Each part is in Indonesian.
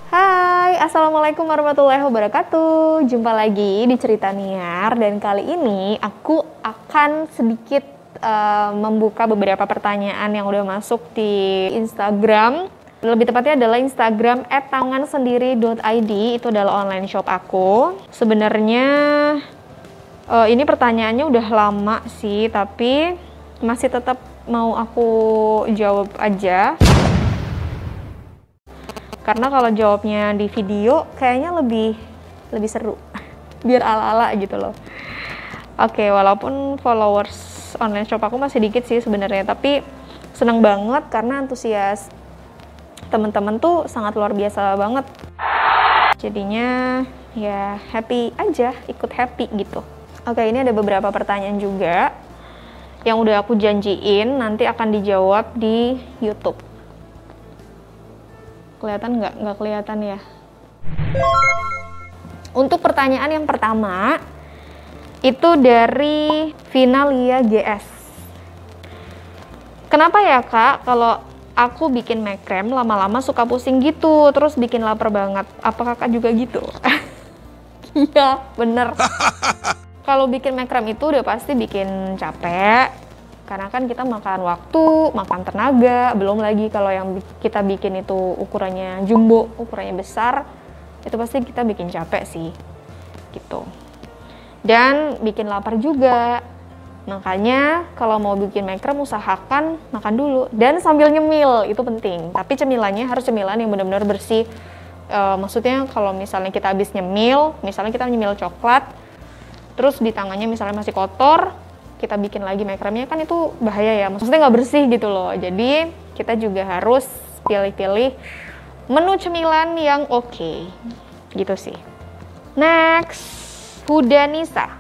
Hai, Assalamualaikum warahmatullahi wabarakatuh. Jumpa lagi di Cerita Niar. Dan kali ini aku akan sedikit membuka beberapa pertanyaan yang udah masuk di Instagram. Lebih tepatnya adalah Instagram @tangansendiri.id. Itu adalah online shop aku. Sebenarnya ini pertanyaannya udah lama sih, tapi masih tetap mau aku jawab aja. Karena kalau jawabnya di video kayaknya lebih seru. Biar ala-ala gitu loh. Oke, walaupun followers online shop aku masih dikit sih sebenarnya, tapi senang banget karena antusias teman-teman tuh sangat luar biasa banget. Jadinya ya happy aja, ikut happy gitu. Oke, ini ada beberapa pertanyaan juga yang udah aku janjiin nanti akan dijawab di YouTube. Kelihatan nggak? Nggak kelihatan ya. Untuk pertanyaan yang pertama, itu dari Vinalia GS. Kenapa ya kak, kalau aku bikin makrem lama-lama suka pusing gitu, terus bikin lapar banget. Apa kakak juga gitu? Iya, bener. Kalau bikin makrem itu udah pasti bikin capek. Karena kan kita makan waktu, makan tenaga, belum lagi kalau yang kita bikin itu ukurannya jumbo, ukurannya besar, itu pasti kita bikin capek sih, gitu. Dan bikin lapar juga. Makanya kalau mau bikin makrem usahakan makan dulu dan sambil nyemil, itu penting. Tapi cemilannya harus cemilan yang benar-benar bersih. Maksudnya kalau misalnya kita habis nyemil, misalnya kita nyemil coklat, terus di tangannya misalnya masih kotor, kita bikin lagi makremnya, kan itu bahaya ya, maksudnya nggak bersih gitu loh. Jadi kita juga harus pilih-pilih menu cemilan yang oke, gitu sih. Next, Hudanisa.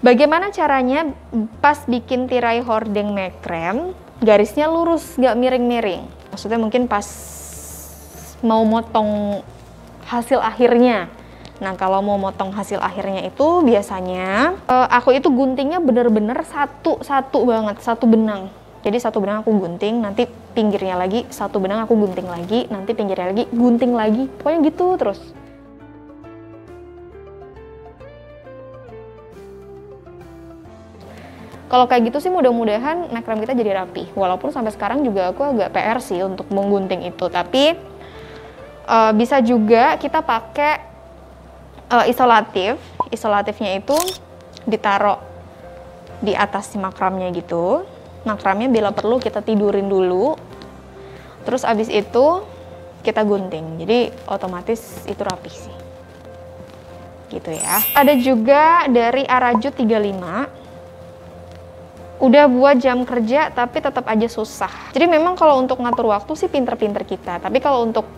Bagaimana caranya pas bikin tirai hordeng makrem garisnya lurus, nggak miring-miring? Maksudnya mungkin pas mau motong hasil akhirnya. Nah, kalau mau motong hasil akhirnya itu biasanya aku itu guntingnya bener-bener satu banget, satu benang. Jadi satu benang aku gunting, nanti pinggirnya lagi, satu benang aku gunting lagi, nanti pinggirnya lagi, gunting lagi. Pokoknya gitu terus. Kalau kayak gitu sih mudah-mudahan makrem kita jadi rapi. Walaupun sampai sekarang juga aku agak PR sih untuk menggunting itu. Tapi bisa juga kita pakai isolatifnya itu ditaruh di atas si makromnya gitu. Makromnya bila perlu kita tidurin dulu, terus abis itu kita gunting, jadi otomatis itu rapi sih, gitu ya. Ada juga dari Araju 35, udah buat jam kerja tapi tetap aja susah. Jadi memang kalau untuk ngatur waktu sih pinter-pinter kita, tapi kalau untuk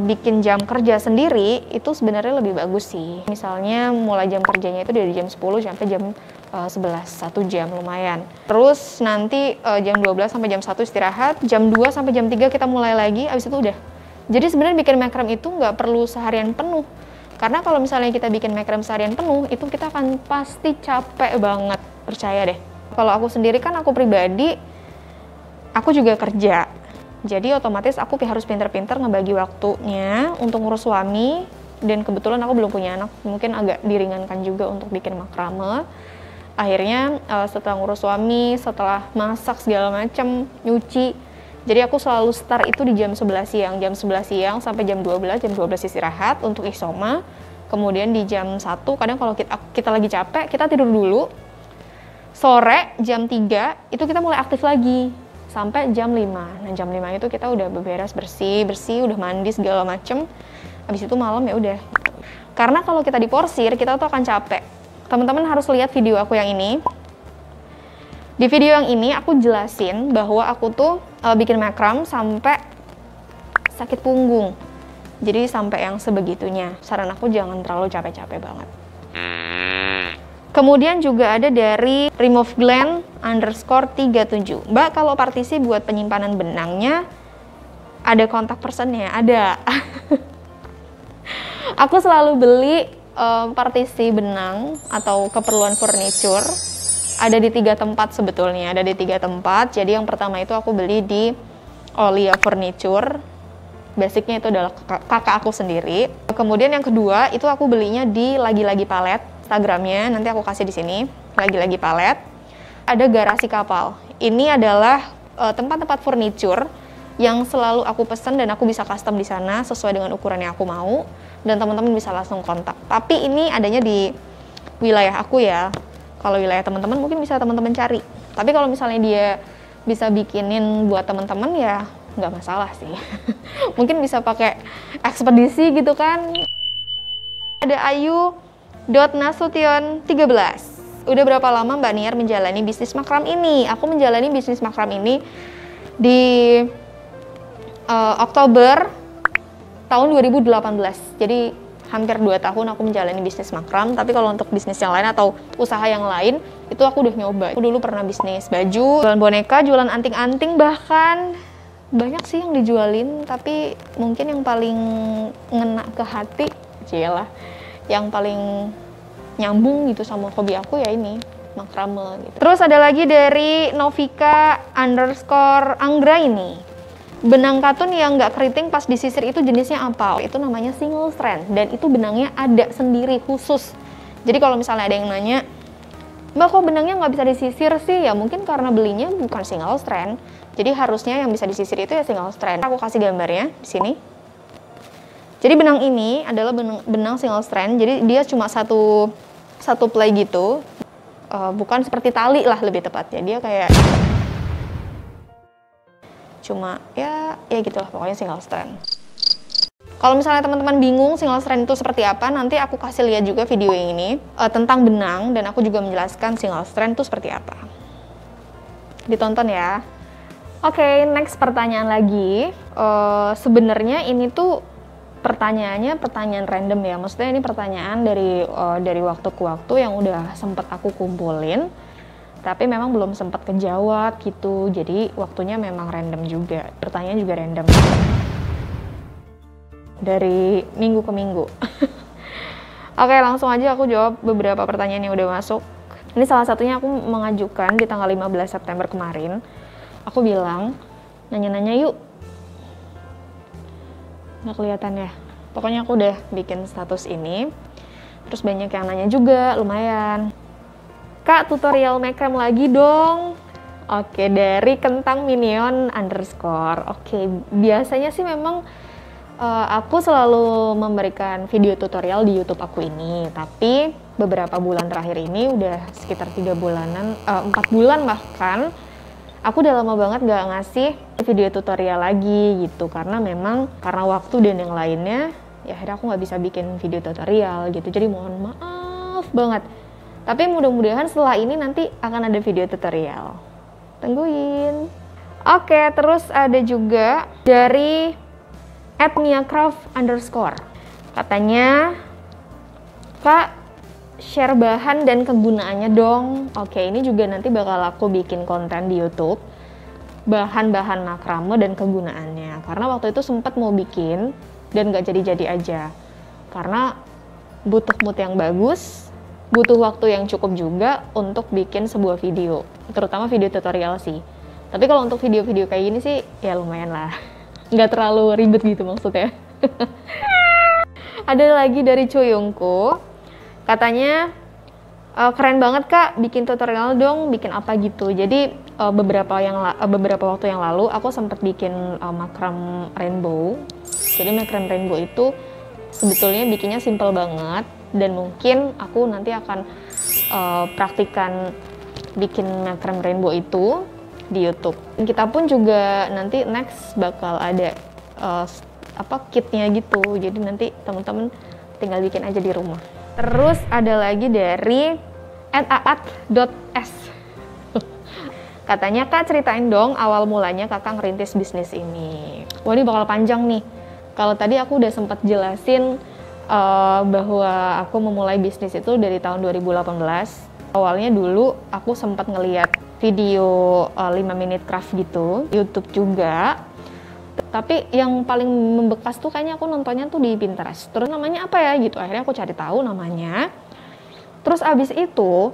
bikin jam kerja sendiri itu sebenarnya lebih bagus sih. Misalnya mulai jam kerjanya itu dari jam 10 sampai jam 11, 1 jam lumayan. Terus nanti jam 12 sampai jam 1 istirahat, jam 2 sampai jam 3 kita mulai lagi, abis itu udah. Jadi sebenarnya bikin makrem itu nggak perlu seharian penuh. Karena kalau misalnya kita bikin makrem seharian penuh, itu kita akan pasti capek banget, percaya deh. Kalau aku sendiri kan aku pribadi, aku juga kerja. Jadi otomatis aku harus pinter-pinter ngebagi waktunya untuk ngurus suami, dan kebetulan aku belum punya anak, mungkin agak diringankan juga untuk bikin makrame. Akhirnya setelah ngurus suami, setelah masak segala macam, nyuci, jadi aku selalu start itu di jam 11 siang, jam 11 siang sampai jam 12 istirahat untuk isoma. Kemudian di jam 1, kadang kalau kita lagi capek, kita tidur dulu. Sore jam 3 itu kita mulai aktif lagi sampai jam 5. Nah, jam 5 itu kita udah beberes, bersih, udah mandi segala macem. Habis itu malam ya udah. Karena kalau kita diporsir, kita tuh akan capek. Teman-teman harus lihat video aku yang ini. Di video yang ini aku jelasin bahwa aku tuh bikin makrem sampai sakit punggung. Jadi sampai yang sebegitunya. Saran aku jangan terlalu capek-capek banget. Kemudian juga ada dari removegland_37. Mbak, kalau partisi buat penyimpanan benangnya ada kontak personnya? Ada. Aku selalu beli partisi benang atau keperluan furniture. Ada di 3 tempat sebetulnya, ada di 3 tempat. Jadi yang pertama itu aku beli di Olia Furniture. Basicnya itu adalah kakak aku sendiri. Kemudian yang kedua itu aku belinya di Lagi-Lagi Palet. Instagramnya nanti aku kasih di sini. Lagi-Lagi Palet. Ada garasi kapal. Ini adalah tempat-tempat furniture yang selalu aku pesan dan aku bisa custom di sana sesuai dengan ukuran yang aku mau, dan teman-teman bisa langsung kontak. Tapi ini adanya di wilayah aku ya. Kalau wilayah teman-teman mungkin bisa teman-teman cari. Tapi kalau misalnya dia bisa bikinin buat teman-teman ya nggak masalah sih. Mungkin bisa pakai ekspedisi gitu kan. Ada Ayu.Nasution 13. Udah berapa lama Mbak Niar menjalani bisnis makram ini? Aku menjalani bisnis makram ini di Oktober tahun 2018. Jadi hampir 2 tahun aku menjalani bisnis makram. Tapi kalau untuk bisnis yang lain atau usaha yang lain itu aku udah nyoba. Aku dulu pernah bisnis baju, jualan boneka, jualan anting-anting, bahkan banyak sih yang dijualin. Tapi mungkin yang paling ngena ke hati, jelah, yang paling nyambung gitu sama hobi aku ya ini, makrame gitu. Terus ada lagi dari Novika_Anggra ini. Benang katun yang nggak keriting pas disisir itu jenisnya apa? Itu namanya single strand, dan itu benangnya ada sendiri khusus. Jadi kalau misalnya ada yang nanya, Mbak kok benangnya nggak bisa disisir sih? Ya mungkin karena belinya bukan single strand. Jadi harusnya yang bisa disisir itu ya single strand. Aku kasih gambarnya di sini. Jadi benang ini adalah benang single strand. Jadi dia cuma satu play gitu. Bukan seperti tali lah lebih tepatnya. Dia kayak cuma ya gitulah pokoknya single strand. Kalau misalnya teman-teman bingung single strand itu seperti apa, nanti aku kasih lihat juga video yang ini tentang benang, dan aku juga menjelaskan single strand itu seperti apa. Ditonton ya. Oke, next pertanyaan lagi. Sebenarnya ini tuh pertanyaannya pertanyaan random ya. Maksudnya ini pertanyaan dari waktu ke waktu yang udah sempet aku kumpulin. Tapi memang belum sempat kejawab gitu, jadi waktunya memang random juga. Pertanyaan juga random. Dari minggu ke minggu. Oke, langsung aja aku jawab beberapa pertanyaan yang udah masuk. Ini salah satunya aku mengajukan di tanggal 15 September kemarin. Aku bilang, nanya-nanya yuk. Nggak kelihatan ya? Pokoknya aku udah bikin status ini. Terus banyak yang nanya juga, lumayan. Kak, tutorial makrem lagi dong. Oke, dari Kentang Minion _ Oke, biasanya sih memang aku selalu memberikan video tutorial di YouTube aku ini. Tapi beberapa bulan terakhir ini udah sekitar 3 bulanan, 4 bulan bahkan, aku udah lama banget gak ngasih video tutorial lagi gitu. Karena memang karena waktu dan yang lainnya, ya akhirnya aku nggak bisa bikin video tutorial gitu. Jadi mohon maaf banget. Tapi mudah-mudahan setelah ini nanti akan ada video tutorial. Tungguin. Oke, terus ada juga dari @miacraft_. Katanya, Kak, share bahan dan kegunaannya dong. Oke, ini juga nanti bakal aku bikin konten di YouTube. Bahan-bahan makrame dan kegunaannya. Karena waktu itu sempat mau bikin dan gak jadi-jadi aja. Karena butuh mood yang bagus, butuh waktu yang cukup juga untuk bikin sebuah video, terutama video tutorial sih. Tapi kalau untuk video-video kayak gini sih, ya lumayan lah. Nggak terlalu ribet gitu maksudnya. Ada lagi dari Chuyungku, katanya, keren banget Kak, bikin tutorial dong, bikin apa gitu. Jadi beberapa waktu yang lalu, aku sempat bikin makram rainbow. Jadi makram rainbow itu sebetulnya bikinnya simple banget. Dan mungkin aku nanti akan praktikan bikin makram rainbow itu di YouTube. Kita pun juga nanti next bakal ada kitnya gitu. Jadi nanti teman-teman tinggal bikin aja di rumah. Terus ada lagi dari @aat.s. Katanya, Kak, ceritain dong awal mulanya Kakak ngerintis bisnis ini. Wah, ini bakal panjang nih. Kalau tadi aku udah sempat jelasin bahwa aku memulai bisnis itu dari tahun 2018. Awalnya dulu aku sempat ngeliat video 5 minute craft gitu, YouTube juga. Tapi yang paling membekas tuh kayaknya aku nontonnya tuh di Pinterest. Terus namanya apa ya gitu, akhirnya aku cari tahu namanya. Terus abis itu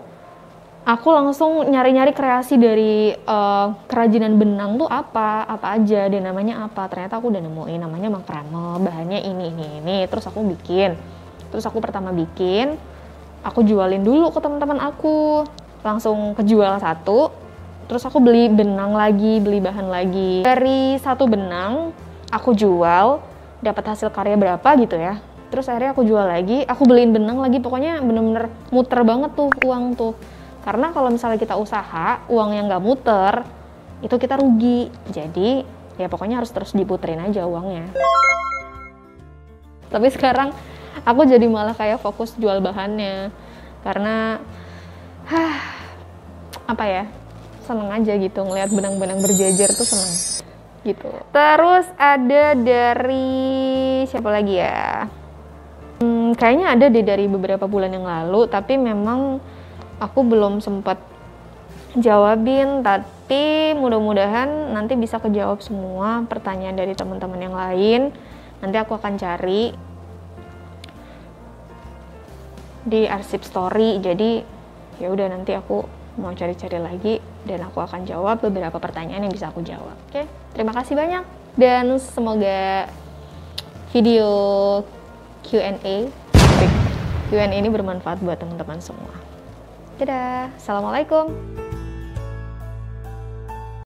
aku langsung nyari-nyari kreasi dari kerajinan benang tuh apa aja, dan namanya apa. Ternyata aku udah nemuin namanya makrame, bahannya ini. Terus aku bikin. Terus aku pertama bikin, aku jualin dulu ke teman-teman aku. Langsung kejual satu. Terus aku beli benang lagi, beli bahan lagi. Dari satu benang, aku jual, dapat hasil karya berapa gitu ya. Terus akhirnya aku jual lagi, aku beliin benang lagi. Pokoknya bener-bener muter banget tuh uang tuh. Karena kalau misalnya kita usaha, uang yang nggak muter, itu kita rugi. Jadi, ya pokoknya harus terus diputerin aja uangnya. Tapi sekarang, aku jadi malah kayak fokus jual bahannya. Karena, apa ya, seneng aja gitu ngelihat benang-benang berjejer tuh seneng. Gitu. Terus ada dari, siapa lagi ya? Kayaknya ada deh dari beberapa bulan yang lalu, tapi memang aku belum sempat jawabin, tapi mudah-mudahan nanti bisa kejawab semua pertanyaan dari teman-teman yang lain. Nanti aku akan cari di arsip story. Jadi ya udah, nanti aku mau cari-cari lagi dan aku akan jawab beberapa pertanyaan yang bisa aku jawab. Oke, terima kasih banyak dan semoga video Q&A ini bermanfaat buat teman-teman semua. Dadah, assalamualaikum.